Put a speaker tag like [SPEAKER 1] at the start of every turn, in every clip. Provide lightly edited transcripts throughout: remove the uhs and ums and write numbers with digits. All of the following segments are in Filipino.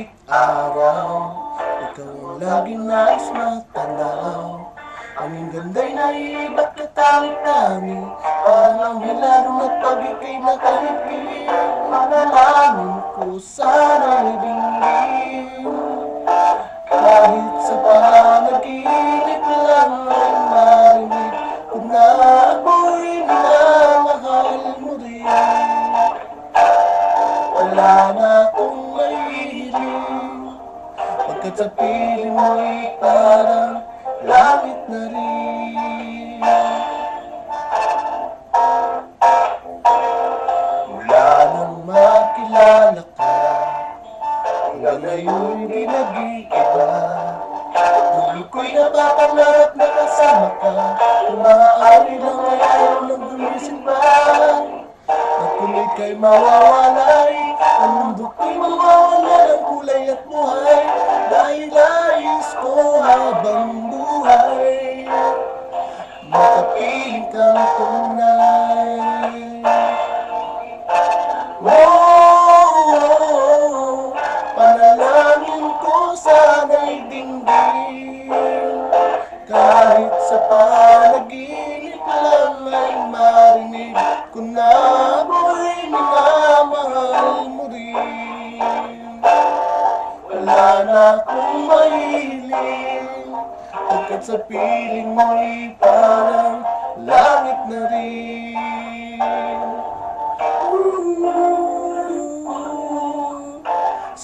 [SPEAKER 1] bawat araw, ikaw ang laging nais matanaw. Ang ganda'y naiiba't katangit-tangi, parang ang hilaron at pag ika'y nakahigpit. Manalangin ko sana'y dinggin, kahit sa panaginip lang ay marinig ko na ako'y minamahal mo rin. Wala na akong mahihiling, pagkat sa piling mo'y parang langit na rin. Mula nang makilala ka, hanggang ngayon di nag-iiba. Dulo ko'y napapangarap na kasama ka, kung maaari lang ay ayaw lang gumising pa. At kung ika'y mawawalay, ang mundo ko'y mawawala ng kulay at buhay. Dahil nais ko habang buhay, makapiling kang tunay. Oh, panalangin ko sana'y dinggin, kahit sa panaginip lang ay marinig ko na ako'y minamahal mo rin. Wala na akong mahiling, pagkat sa piling mo'y parang langit na rin.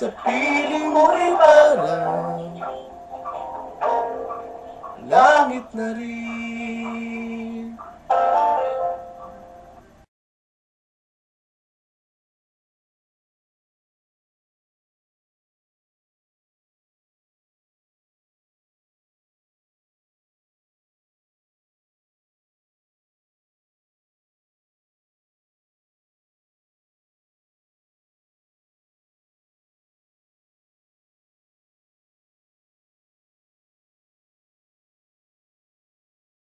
[SPEAKER 1] Sa piling mo'y parang langit na rin.